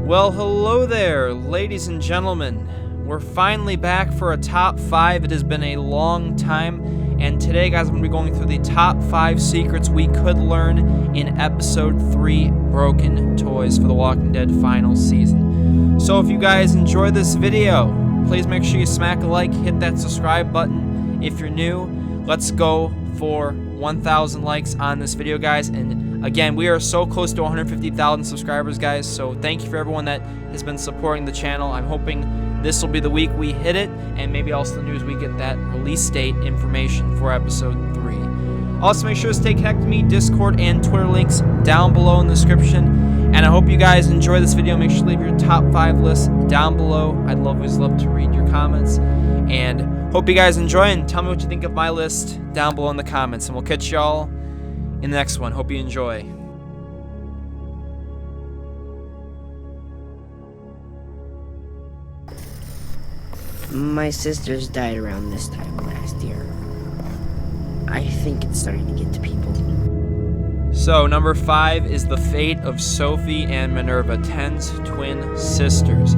Well, hello there, ladies and gentlemen. We're finally back for a top 5. It has been a long time, and today, guys, I'm going to be going through the top 5 secrets we could learn in episode 3, Broken Toys, for The Walking Dead final season. So if you guys enjoy this video, please make sure you smack a like, hit that subscribe button if you're new. Let's go for 1,000 likes on this video, guys, and again, we are so close to 150,000 subscribers, guys, so thank you for everyone that has been supporting the channel. I'm hoping this will be the week we hit it, and maybe also the news we get that release date information for episode 3. Also, make sure to stay connected to me, Discord and Twitter links down below in the description, and I hope you guys enjoy this video. Make sure to leave your top 5 lists down below. I'd always love to read your comments, and hope you guys enjoy, and tell me what you think of my list down below in the comments, and we'll catch y'all in the next one. Hope you enjoy. My sisters died around this time last year. I think it's starting to get to people. So, number 5 is the fate of Sophie and Minerva, Ten's twin sisters.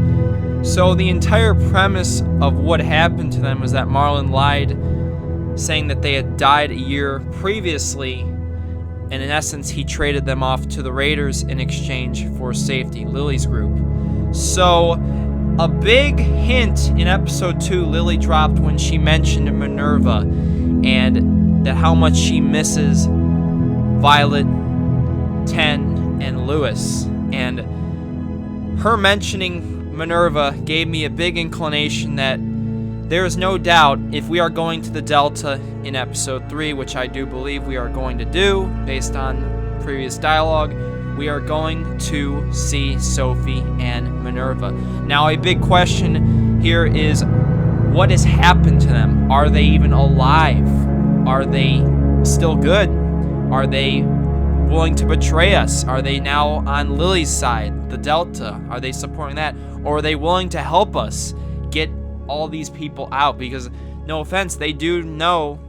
So, the entire premise of what happened to them was that Marlon lied, saying that they had died a year previously, and in essence, he traded them off to the Raiders in exchange for safety, Lily's group. So, a big hint in episode 2 Lily dropped when she mentioned Minerva, and that how much she misses Violet, Ten, and Lewis. And her mentioning Minerva gave me a big inclination that there is no doubt if we are going to the Delta in episode 3, which I do believe we are going to do based on previous dialogue, we are going to see Sophie and Minerva. Now, a big question here is, what has happened to them? Are they even alive? Are they still good? Are they willing to betray us? Are they now on Lily's side, the Delta? Are they supporting that? Or are they willing to help us get all these people out? Because, no offense, they do know,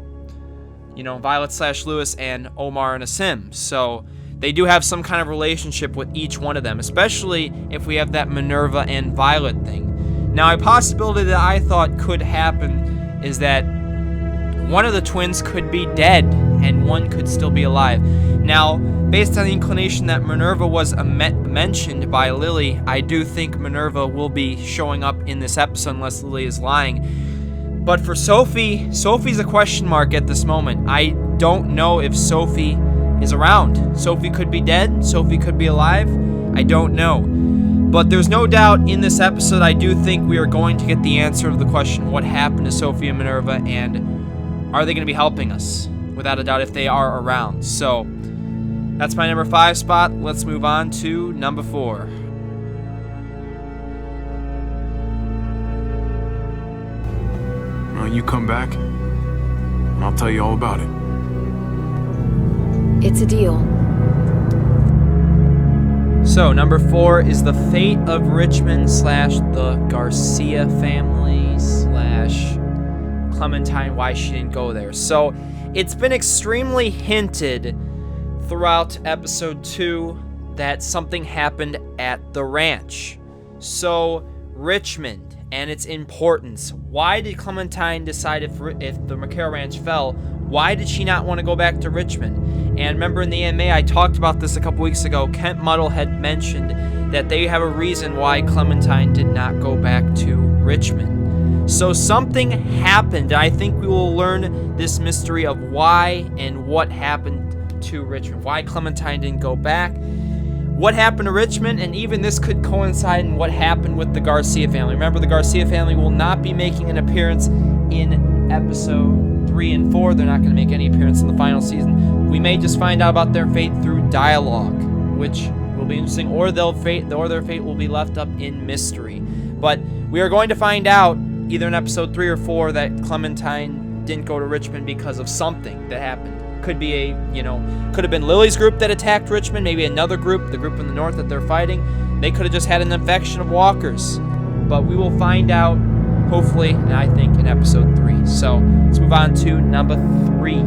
Violet / Lewis and Omar and Asim. So they do have some kind of relationship with each one of them, especially if we have that Minerva and Violet thing. Now, a possibility that I thought could happen is that one of the twins could be dead and one could still be alive. Now, based on the inclination that Minerva was mentioned by Lily, I do think Minerva will be showing up in this episode unless Lily is lying. But for Sophie, Sophie's a question mark at this moment. I don't know if Sophie is around. Sophie could be dead. Sophie could be alive. I don't know. But there's no doubt in this episode, I do think we are going to get the answer to the question, what happened to Sophie and Minerva, and are they going to be helping us? Without a doubt, if they are around. So, that's my number 5 spot. Let's move on to number 4. Well, you come back, and I'll tell you all about it. It's a deal. So, number 4 is the fate of Richmond / the Garcia family / Clementine, why she didn't go there. So, it's been extremely hinted throughout episode 2 that something happened at the ranch. So, Richmond and its importance. Why did Clementine decide if the McCarroll Ranch fell, why did she not want to go back to Richmond? And remember in the AMA, I talked about this a couple weeks ago. Kent Muddle had mentioned that they have a reason why Clementine did not go back to Richmond. So something happened. I think we will learn this mystery of why and what happened to Richmond. Why Clementine didn't go back. What happened to Richmond, and even this could coincide in what happened with the Garcia family. Remember, the Garcia family will not be making an appearance in episode 3 and 4. They're not going to make any appearance in the final season. We may just find out about their fate through dialogue, which will be interesting, or their fate will be left up in mystery. But we are going to find out either in episode 3 or 4 that Clementine didn't go to Richmond because of something that happened. Could be could have been Lily's group that attacked Richmond, maybe another group, the group in the north that they're fighting. They could have just had an infection of walkers. But we will find out, hopefully, and I think in episode 3. So, let's move on to number 3.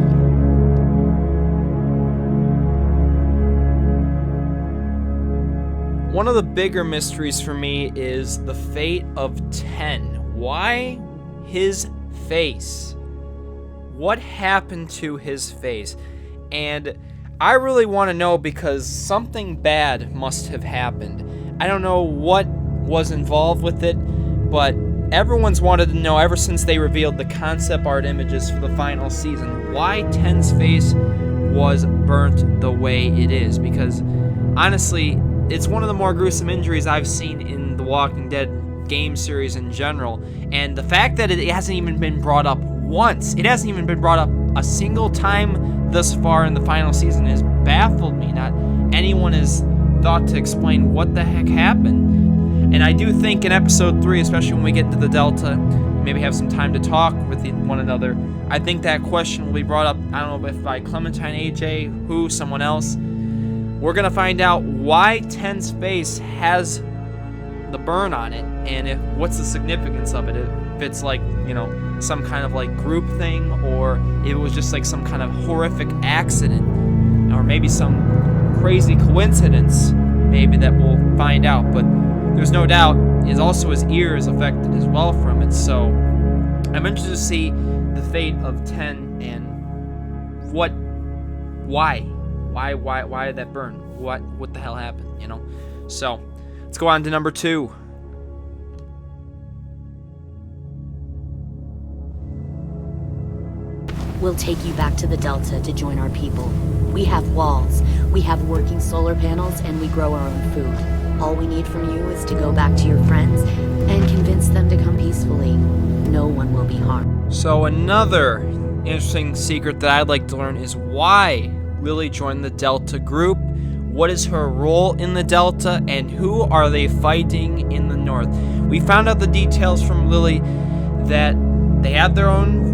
one of the bigger mysteries for me is the fate of 10. Why his face? What happened to his face? And I really want to know because something bad must have happened. I don't know what was involved with it, but everyone's wanted to know ever since they revealed the concept art images for the final season why 10's face was burnt the way it is. Because honestly, it's one of the more gruesome injuries I've seen in the Walking Dead game series in general. And the fact that it hasn't even been brought up once, it hasn't even been brought up a single time thus far in the final season, has baffled me. Not anyone has thought to explain what the heck happened. And I do think in episode 3, especially when we get into the Delta, maybe have some time to talk with one another, I think that question will be brought up, I don't know if by Clementine, AJ, who, someone else. We're going to find out why 10's face has the burn on it, and what's the significance of it. If it's like, some kind of like group thing, or if it was just like some kind of horrific accident, or maybe some crazy coincidence, maybe, that we'll find out. But there's no doubt is also his ear is affected as well from it. So I'm interested to see the fate of 10 and why did that burn? What the hell happened? So let's go on to number 2. We'll take you back to the Delta to join our people. We have walls, we have working solar panels, and we grow our own food. All we need from you is to go back to your friends and convince them to come peacefully. No one will be harmed. So another interesting secret that I'd like to learn is why Lily joined the Delta group. What is her role in the Delta, and who are they fighting in the north? We found out the details from Lily that they have their own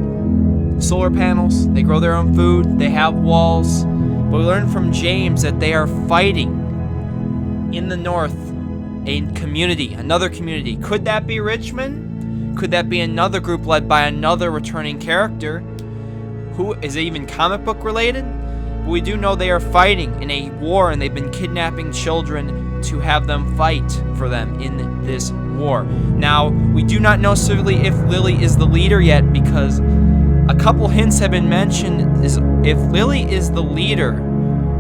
solar panels, they grow their own food, they have walls, but we learned from James that they are fighting in the north, another community. Could that be Richmond? Could that be another group led by another returning character? Who is it, even comic book related? But we do know they are fighting in a war, and they've been kidnapping children to have them fight for them in this war. Now, we do not know specifically if Lily is the leader yet, because a couple hints have been mentioned. Is if Lily is the leader,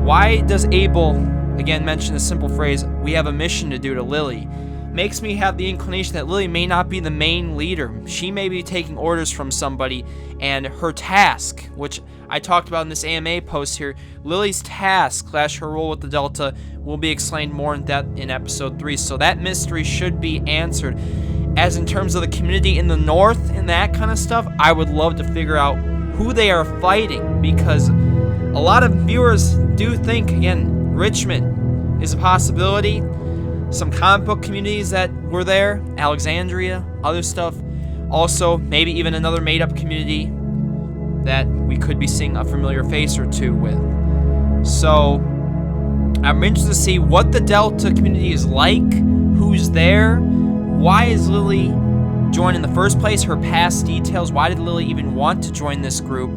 why does Abel again mention the simple phrase, "We have a mission to do" to Lily? Makes me have the inclination that Lily may not be the main leader. She may be taking orders from somebody, and her task, which I talked about in this AMA post here, Lily's task / her role with the Delta will be explained more in depth in episode 3. So that mystery should be answered. As in terms of the community in the north and that kind of stuff, I would love to figure out who they are fighting, because a lot of viewers do think, again, Richmond is a possibility. Some comic book communities that were there, Alexandria, other stuff. Also, maybe even another made-up community that we could be seeing a familiar face or two with. So I'm interested to see what the Delta community is like, who's there, why is Lily joined in the first place, her past details, why did Lily even want to join this group,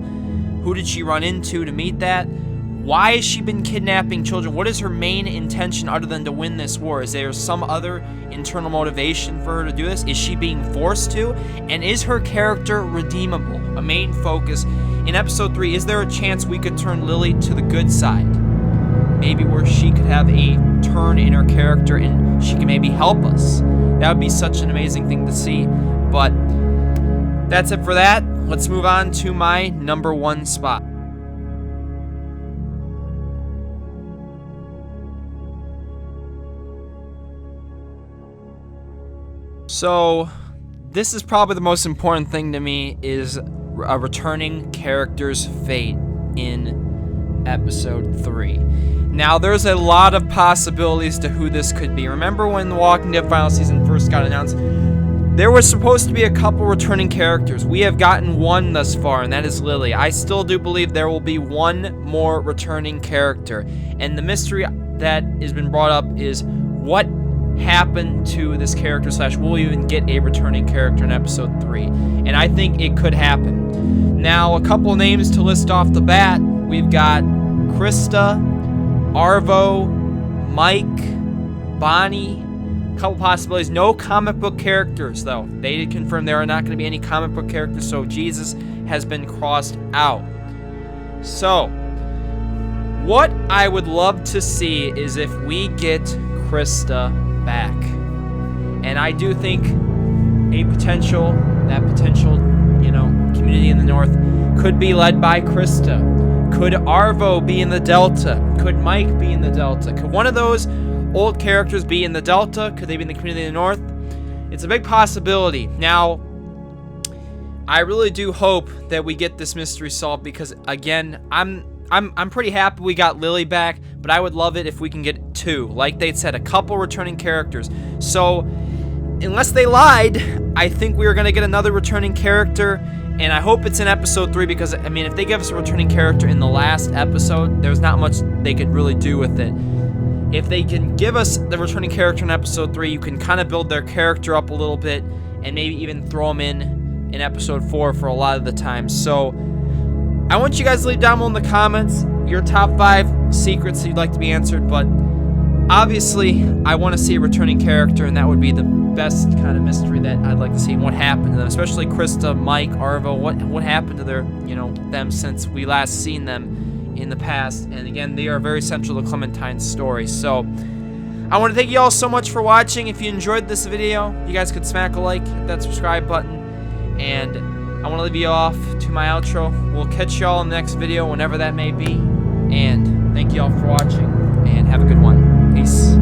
who did she run into to meet that, why has she been kidnapping children, what is her main intention other than to win this war, is there some other internal motivation for her to do this, is she being forced to, and is her character redeemable, a main focus. In episode 3, is there a chance we could turn Lily to the good side, maybe where she could have a turn in her character and she can maybe help us? That would be such an amazing thing to see. But that's it for that. Let's move on to my number 1 spot. So this is probably the most important thing to me, is a returning character's fate in episode 3. Now, there's a lot of possibilities to who this could be. Remember when The Walking Dead final season first got announced? There was supposed to be a couple returning characters. We have gotten one thus far, and that is Lily. I still do believe there will be one more returning character. And the mystery that has been brought up is what happened to this character / will we even get a returning character in episode 3? And I think it could happen. Now, a couple names to list off the bat. We've got Krista, Arvo, Mike, Bonnie. Couple possibilities. No comic book characters, though. They did confirm there are not going to be any comic book characters, so Jesus has been crossed out. So, what I would love to see is if we get Krista back. And I do think that potential, community in the North could be led by Krista. Could Arvo be in the Delta? Could Mike be in the Delta? Could one of those old characters be in the Delta? Could they be in the community in the North? It's a big possibility. Now, I really do hope that we get this mystery solved because, again, I'm pretty happy we got Lily back, but I would love it if we can get 2. Like they said, a couple returning characters. So, unless they lied, I think we are going to get another returning character, and I hope it's in episode 3 because, I mean, if they give us a returning character in the last episode, there's not much they could really do with it. If they can give us the returning character in episode 3, you can kind of build their character up a little bit and maybe even throw them in episode 4 for a lot of the time. So, I want you guys to leave down below in the comments your top 5 secrets that you'd like to be answered, but obviously, I want to see a returning character, and that would be the best kind of mystery that I'd like to see. And what happened to them, especially Krista, Mike, Arvo, what happened to their, them since we last seen them in the past. And again, they are very central to Clementine's story. So, I want to thank you all so much for watching. If you enjoyed this video, you guys could smack a like, hit that subscribe button, and I want to leave you off to my outro. We'll catch y'all in the next video, whenever that may be. And thank you all for watching, and have a good one. Peace.